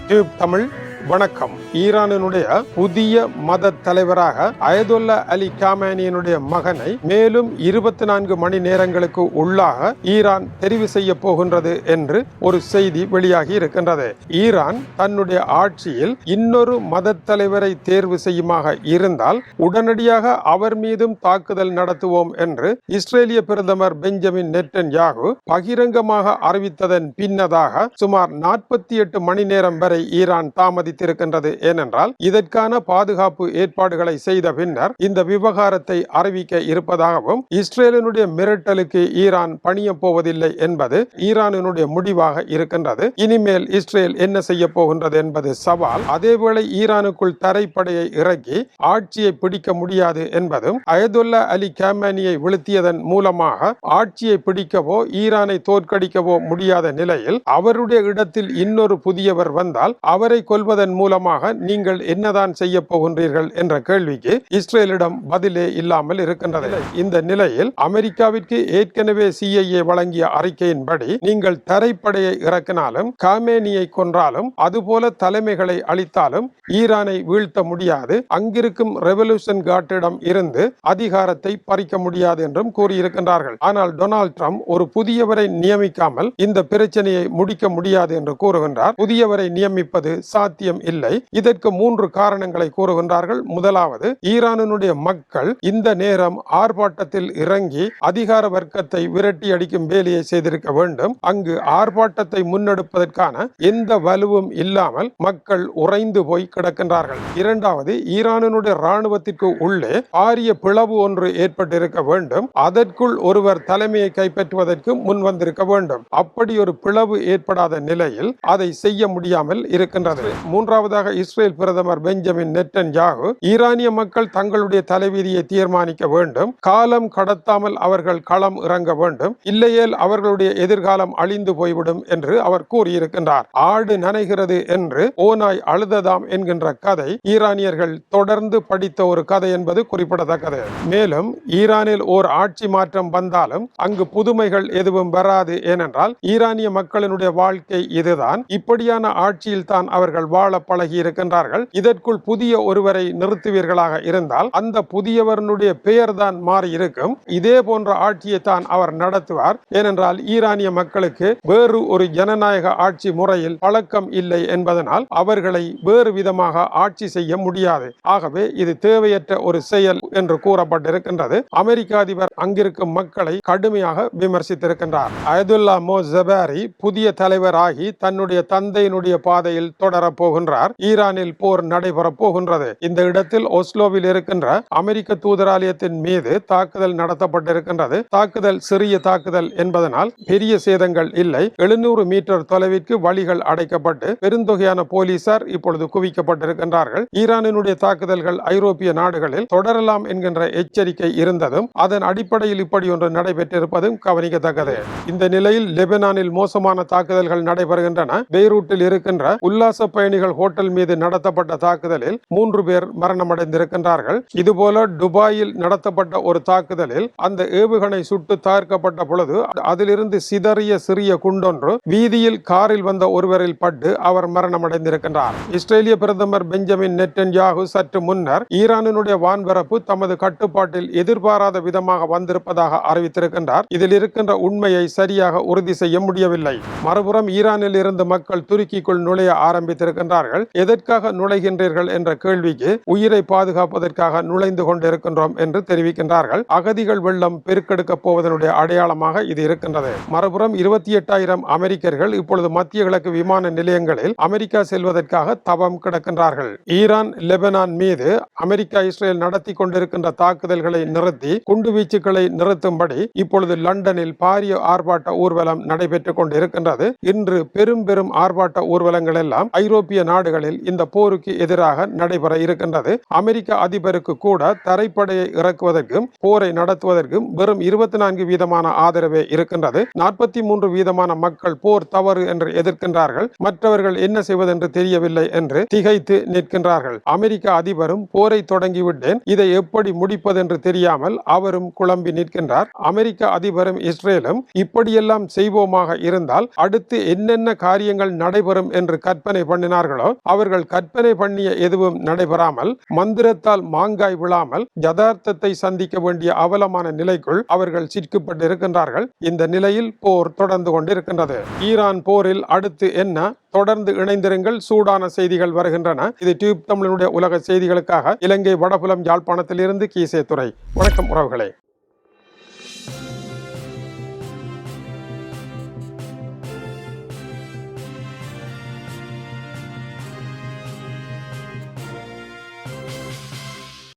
Tube Tamil வணக்கம். ஈரானினுடைய புதிய மத தலைவராக அயதுல்லா அலி காமேனியினுடைய மகனை மேலும் 24 மணி நேரங்களுக்கு உள்ளாக ஈரான் தெரிவு செய்ய போகின்றது என்று ஒரு செய்தி வெளியாகி இருக்கின்றது. ஈரான் தன்னுடைய ஆட்சியில் இன்னொரு மத தலைவரை தேர்வு செய்யுமாக இருந்தால் உடனடியாக அவர் மீதும் தாக்குதல் நடத்துவோம் என்று இஸ்ரேலிய பிரதமர் பெஞ்சமின் நெட்டன்யாகு பகிரங்கமாக அறிவித்ததன் பின்னதாக சுமார் 48 மணி நேரம் வரை ஈரான் தாமதித்திருக்கின்றது. ஏனென்றால் இதற்கான பாதுகாப்பு ஏற்பாடுகளை செய்த பின்னர் இந்த விவகாரத்தை அறிவிக்க இருப்பதாகவும் இஸ்ரேலினுடைய மிரட்டலுக்கு ஈரான் பணிய போவதில்லை என்பது ஈரானினுடைய முடிவாக இருக்கின்றது. இனிமேல் இஸ்ரேல் என்ன செய்ய போகின்றது என்பது சவால். அதேவேளை ஈரானுக்குள் தரைப்படையை இறக்கி ஆட்சியை பிடிக்க முடியாது என்பதும் அயதுல்லா அலி காமேனியை வீழ்த்தியதன் மூலமாக ஆட்சியை பிடிக்கவோ ஈரானை தோற்கடிக்கவோ முடியாத நிலையில் அவருடைய இடத்தில் இன்னொரு புதியவர் வந்தால் அவரை கொல்வதன் மூலமாக நீங்கள் என்னதான் செய்ய போகின்றீர்கள் என்ற கேள்விக்கு இஸ்ரேலிடம் பதிலே இல்லாமல் இருக்கின்றது. இந்த நிலையில் அமெரிக்காவிற்கு ஏற்கனவே CIA வழங்கிய அறிக்கையின்படி நீங்கள் தரைப்படையை இறக்கினாலும் காமேனியை கொன்றாலும் அதுபோல தலைமைகளை அளித்தாலும் ஈரானை வீழ்த்த முடியாது, அங்கிருக்கும் ரெவல்யூஷன் கார்டிடம் இருந்து அதிகாரத்தை பறிக்க முடியாது என்றும் கூறியிருக்கின்றார்கள். ஆனால் டொனால்ட் ட்ரம்ப் ஒரு புதியவரை நியமிக்காமல் இந்த பிரச்சனையை முடிக்க முடியாது என்று கூறுகின்றார். புதியவரை நியமிப்பது சாத்தியம் இல்லை. இதற்கு 3 காரணங்களை கூறுகின்றார்கள். முதலாவது, ஈரானினுடைய மக்கள் இந்த நேரம் ஆர்ப்பாட்டத்தில் இறங்கி அதிகார வர்க்கத்தை விரட்டி அடிக்கும் வேலையை செய்திருக்க வேண்டும். அங்கு ஆர்ப்பாட்டத்தை முன்னெடுப்பதற்கான எந்த வலுவும் இல்லாமல் மக்கள் உறைந்து போய் கிடக்கின்றார்கள். இரண்டாவது, ஈரானினுடைய ராணுவத்திற்கு உள்ளே பாரிய பிளவு ஒன்று ஏற்பட்டிருக்க வேண்டும். அதற்குள் ஒருவர் தலைமையை கைப்பற்றுவதற்கு முன் வந்திருக்க வேண்டும். அப்படி ஒரு பிளவு ஏற்படாத நிலையில் அதை செய்ய முடியாமல் இருக்கின்றது. மூன்றாவதாக, இஸ்ரேல் பிரதமர் பெஞ்சமின் நெட்டன்யாகு ஈரானிய மக்கள் தங்களுடைய தலைவிதியை தீர்மானிக்க வேண்டும், காலம் கடத்தாமல் அவர்கள் களம் இறங்க வேண்டும், இல்லையேல் அவர்களுடைய எதிர்காலம் அழிந்து போய்விடும் என்று அவர் கூறியிருக்கின்றார். ஆடு நனைகிறது என்று ஓநாய் அழுததாம் என்கின்ற கதை ஈரானியர்கள் தொடர்ந்து படித்த ஒரு கதை என்பது குறிப்பிடத்தக்கது. மேலும் ஈரானில் ஓர் ஆட்சி மாற்றம் வந்தாலும் அங்கு புதுமைகள் எதுவும் வராது. ஏனென்றால் ஈரானிய மக்களினுடைய வாழ்க்கை இதுதான். இப்படியான ஆட்சியில் தான் அவர்கள் வாழ பழகி இருக்கின்றார்கள். இதற்குள் புதிய ஒருவரை நிறுத்துவீர்களாக இருந்தால் அந்த புதியவருடைய பெயர் தான் மாறி இருக்கும். இதே போன்ற ஆட்சியை தான் அவர் நடத்துவார். ஏனென்றால் ஈரானிய மக்களுக்கு வேறு ஒரு ஜனநாயக ஆட்சி முறையில் பழக்கம் இல்லை என்பதனால் அவர்களை வேறு விதமாக ஆட்சி செய்ய முடியாது. ஆகவே இது தேவையற்ற ஒரு செயல் என்று கூறப்பட்டிருக்கின்றது. அமெரிக்க அதிபர் அங்கிருக்கும் மக்களை கடுமையாக விமர்சித்திருக்கின்றார். அயதுல்லா மோசபாரி புதிய தலைவராகி தன்னுடைய தந்தையினுடைய பாதையில் தொடரப் போகின்றார். ஈரானில் போர் நடைபெறப் போகின்றது. இந்த இடத்தில் ஒஸ்லோவில் இருக்கின்ற அமெரிக்க தூதராலயத்தின் மீது தாக்குதல் நடத்தப்பட்டிருக்கின்றது. தாக்குதல் சிறிய தாக்குதல் என்பதனால் பெரிய சேதங்கள் இல்லை. 700 மீட்டர் தொலைவிற்கு வழிகள் அடைக்கப்பட்டு பெருந்தொகையான போலீசார் இப்பொழுது குவிக்கப்பட்டிருக்கின்றார்கள். ஈரானினுடைய தாக்குதல்கள் ஐரோப்பிய நாடுகளில் தொடரலாம் என்கின்ற எச்சரிக்கை இருந்ததும் அதன் அடிப்படையில் இப்படி ஒன்று நடைபெற்றிருப்பதும் கவனிக்கத்தக்கது. இந்த நிலையில் லெபனானில் மோசமான தாக்குதல்கள் நடைபெறுகின்றன. பெய்ரூட்டில் இருக்கின்ற உல்லாச பயணிகள் ஹோட்டல் மீது நடத்தப்பட்ட தாக்குதலில் 3 பேர் மரணமடைந்திருக்கின்றார்கள். இதுபோல துபாயில் நடத்தப்பட்ட ஒரு தாக்குதலில் அந்த ஏவுகணை சுட்டு தாக்கப்பட்ட பொழுது அதிலிருந்து சிதறிய சிறிய குண்டொன்று வீதியில் காரில் வந்த ஒருவரில் பட்டு அவர் மரணமடைந்திருக்கின்றார். இஸ்ரேலிய பிரதமர் பெஞ்சமின் நெட்டன்யாகு சற்று முன்னர் ஈரானினுடைய வான்பரப்பு தமது கட்டுப்பாட்டில் எதிர்பாராத விதமாக வந்திருப்பதாக அறிவித்திருக்கின்றார். இதில் இருக்கின்ற உண்மையை சரியாக உறுதி செய்ய முடியவில்லை. மறுபுறம் ஈரானில் இருந்து மக்கள் துருக்கிக்குள் நுழைய ஆரம்பித்திருக்கின்றார்கள். எதற்காக நுழைகின்றீர்கள் என்ற கேள்விக்கு உயிரை பாதுகாப்பதற்காக நுழைந்து கொண்டிருக்கின்றோம் என்று தெரிவிக்கின்றார்கள். அகதிகள் வெள்ளம் பெருக்கெடுக்க போவதனுடைய அடையாளமாக இது இருக்கின்றது. மறுபுறம் 28,000 அமெரிக்கர்கள் இப்பொழுது மத்திய கிழக்கு விமான நிலையங்களில் அமெரிக்கா செல்வதற்காக தவம் கிடக்கின்றார்கள். ஈரான் லெபனான் மீது அமெரிக்கா இஸ்ரேல் நடத்தி கொண்டிருக்கின்ற தாக்குதல்களை நிறுத்தி குண்டுவீச்சுக்களை நிறுத்தும்படி இப்பொழுது லண்டனில் பாரிய ஆர்ப்பாட்ட ஊர்வலம் நடைபெற்றுக் கொண்டிருக்கின்றது. இன்று பெரும் ஆர்ப்பாட்ட ஊர்வலங்கள் எல்லாம் ஐரோப்பிய நாடுகளில் இந்த போருக்கு எதிராக நடைபெற இருக்கின்றது. அமெரிக்க அதிபருக்கு கூட தரைப்படையை இறக்குவதற்கும் போரை நடத்துவதற்கும் வெறும் 24% ஆதரவே இருக்கின்றது. 43% மக்கள் போர் தவறு என்று எதிர்க்கின்றார்கள். மற்றவர்கள் என்ன செய்வதென்று தெரியவில்லை என்று திகைத்து நிற்கின்றார்கள். அமெரிக்க அதிபரும் போரை தொடங்கிவிட்டேன், இதை எப்படி முடிப்பது என்று தெரியாமல் அவரும் குழம்பி நிற்கின்றார். அமெரிக்க அதிபரும் இஸ்ரேலும் இப்படியெல்லாம் செய்வோமாக இருந்தால் அடுத்து என்னென்ன காரியங்கள் நடைபெறும் என்று கற்பனை பண்ணினார்கள். இருக்கின்றார்களோ அவர்கள் கற்பனை பண்ணிய எதுவும் நடைபெறாமல், மந்திரத்தால் மாங்காய் விழாமல் யதார்த்தத்தை சந்திக்க வேண்டிய அவலமான நிலைக்குள் அவர்கள் சிக்கப்பட்டு இருக்கின்றார்கள். இந்த நிலையில் போர் தொடர்ந்து கொண்டிருக்கின்றது. ஈரான் போரில் அடுத்து என்ன? தொடர்ந்து இணைந்திருங்கள். சூடான செய்திகள் வருகின்றன. இது டியூப் தமிழனுடைய உலக செய்திகளுக்காக இலங்கை வடபுலம் யாழ்ப்பாணத்திலிருந்து கீசே துறை. வணக்கம் உறவுகளே.